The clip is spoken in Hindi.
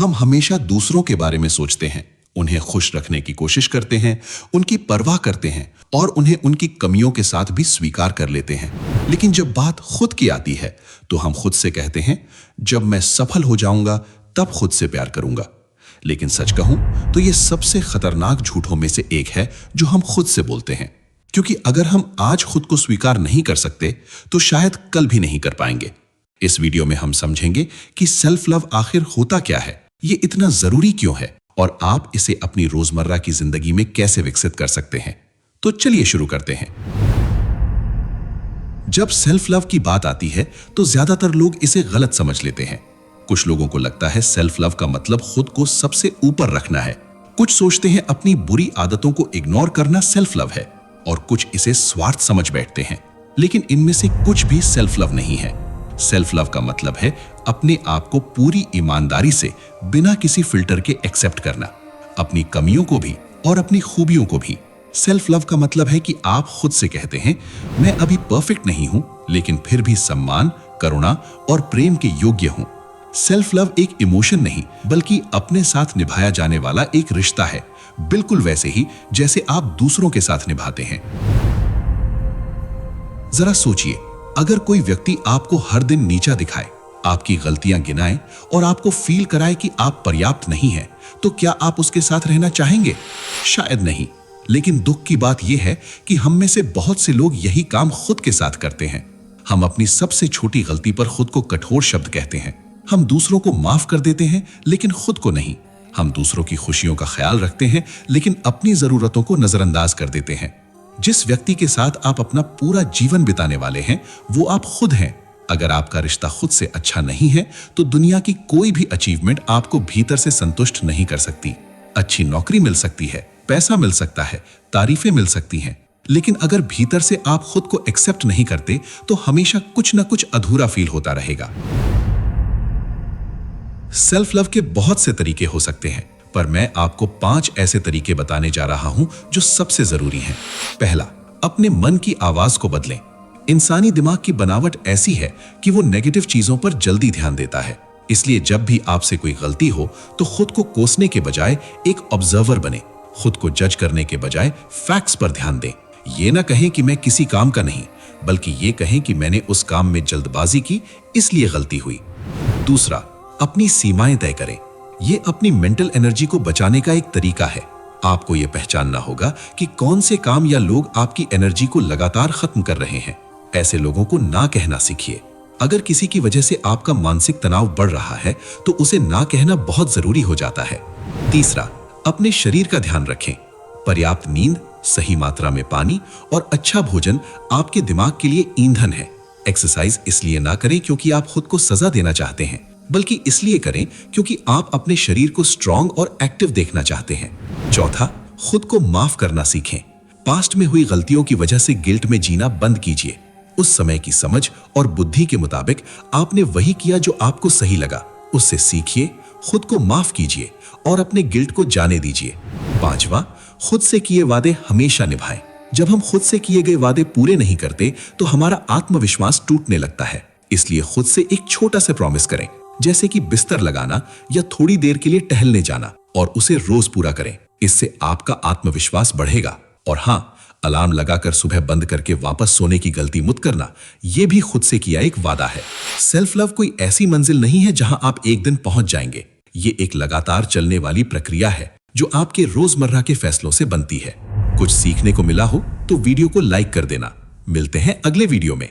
हम हमेशा दूसरों के बारे में सोचते हैं, उन्हें खुश रखने की कोशिश करते हैं, उनकी परवाह करते हैं और उन्हें उनकी कमियों के साथ भी स्वीकार कर लेते हैं। लेकिन जब बात खुद की आती है तो हम खुद से कहते हैं, जब मैं सफल हो जाऊंगा तब खुद से प्यार करूंगा। लेकिन सच कहूं तो यह सबसे खतरनाक झूठों में से एक है जो हम खुद से बोलते हैं, क्योंकि अगर हम आज खुद को स्वीकार नहीं कर सकते तो शायद कल भी नहीं कर पाएंगे। इस वीडियो में हम समझेंगे कि सेल्फ लव आखिर होता क्या है, ये इतना जरूरी क्यों है और आप इसे अपनी रोजमर्रा की जिंदगी में कैसे विकसित कर सकते हैं। तो चलिए शुरू करते हैं। जब सेल्फ लव की बात आती है तो ज्यादातर लोग इसे गलत समझ लेते हैं। कुछ लोगों को लगता है सेल्फ लव का मतलब खुद को सबसे ऊपर रखना है। कुछ सोचते हैं अपनी बुरी आदतों को इग्नोर करना सेल्फ लव है और कुछ इसे स्वार्थ समझ बैठते हैं। लेकिन इनमें से कुछ भी सेल्फ लव नहीं है। सेल्फ लव का मतलब है अपने आप को पूरी ईमानदारी से बिना किसी फिल्टर के एक्सेप्ट करना, अपनी कमियों को भी और अपनी खूबियों को भी। सेल्फ लव का मतलब है कि आप खुद से कहते हैं, मैं अभी परफेक्ट नहीं हूं लेकिन फिर भी सम्मान, करुणा और प्रेम के योग्य हूं। सेल्फ लव एक इमोशन नहीं बल्कि अपने साथ निभाया जाने वाला एक रिश्ता है, बिल्कुल वैसे ही जैसे आप दूसरों के साथ निभाते हैं। जरा सोचिए, अगर कोई व्यक्ति आपको हर दिन नीचा दिखाए, आपकी गलतियां गिनाए और आपको फील कराए कि आप पर्याप्त नहीं हैं, तो क्या आप उसके साथ रहना चाहेंगे? शायद नहीं। लेकिन दुख की बात यह है कि हम में से बहुत से लोग यही काम खुद के साथ करते हैं। हम अपनी सबसे छोटी गलती पर खुद को कठोर शब्द कहते हैं। हम दूसरों को माफ कर देते हैं लेकिन खुद को नहीं। हम दूसरों की खुशियों का ख्याल रखते हैं लेकिन अपनी जरूरतों को नजरअंदाज कर देते हैं। जिस व्यक्ति के साथ आप अपना पूरा जीवन बिताने वाले हैं वो आप खुद हैं। अगर आपका रिश्ता खुद से अच्छा नहीं है तो दुनिया की कोई भी अचीवमेंट आपको भीतर से संतुष्ट नहीं कर सकती। अच्छी नौकरी मिल सकती है, पैसा मिल सकता है, तारीफें मिल सकती हैं, लेकिन अगर भीतर से आप खुद को एक्सेप्ट नहीं करते तो हमेशा कुछ न कुछ अधूरा फील होता रहेगा। सेल्फ लव के बहुत से तरीके हो सकते हैं, पर मैं आपको 5 ऐसे तरीके बताने जा रहा हूं जो सबसे जरूरी हैं। पहला, अपने मन की आवाज को बदलें। इंसानी दिमाग की बनावट ऐसी है कि वो नेगेटिव चीजों पर जल्दी ध्यान देता है। इसलिए जब भी आपसे कोई गलती हो तो खुद को कोसने के बजाय एक ऑब्जर्वर बने। खुद को जज करने के बजाय फैक्ट्स पर ध्यान दें। ये ना कहें कि मैं किसी काम का नहीं, बल्कि ये कहें कि मैंने उस काम में जल्दबाजी की इसलिए गलती हुई। दूसरा, अपनी सीमाएं तय करें। ये अपनी मेंटल एनर्जी को बचाने का एक तरीका है। आपको यह पहचानना होगा कि कौन से काम या लोग आपकी एनर्जी को लगातार खत्म कर रहे हैं। ऐसे लोगों को ना कहना सीखिए। अगर किसी की वजह से आपका मानसिक तनाव बढ़ रहा है तो उसे ना कहना बहुत जरूरी हो जाता है। तीसरा, अपने शरीर का ध्यान रखें। पर्याप्त नींद, सही मात्रा में पानी और अच्छा भोजन आपके दिमाग के लिए ईंधन है। एक्सरसाइज इसलिए ना करें क्योंकि आप खुद को सजा देना चाहते हैं, बल्कि इसलिए करें क्योंकि आप अपने शरीर को स्ट्रांग और एक्टिव देखना चाहते हैं। चौथा, खुद को माफ करना सीखें। पास्ट में हुई गलतियों की वजह से गिल्ट में जीना बंद कीजिए। उस समय की समझ और बुद्धि के मुताबिक आपने वही किया जो आपको सही लगा। उससे सीखिए, खुद को माफ कीजिए और अपने गिल्ट को जाने दीजिए। पांचवा, खुद से किए वादे हमेशा निभाएं। जब हम खुद से किए गए वादे पूरे नहीं करते तो हमारा आत्मविश्वास टूटने लगता है। इसलिए खुद से एक छोटा सा प्रॉमिस करें, जैसे कि बिस्तर लगाना या थोड़ी देर के लिए टहलने जाना, और उसे रोज पूरा करें। इससे आपका आत्मविश्वास बढ़ेगा। और हाँ, अलार्म लगाकर सुबह बंद करके वापस सोने की गलती मत करना। यह भी खुद से किया एक वादा है। सेल्फ लव कोई ऐसी मंजिल नहीं है जहां आप एक दिन पहुंच जाएंगे। ये एक लगातार चलने वाली प्रक्रिया है जो आपके रोजमर्रा के फैसलों से बनती है। कुछ सीखने को मिला हो तो वीडियो को लाइक कर देना। मिलते हैं अगले वीडियो में।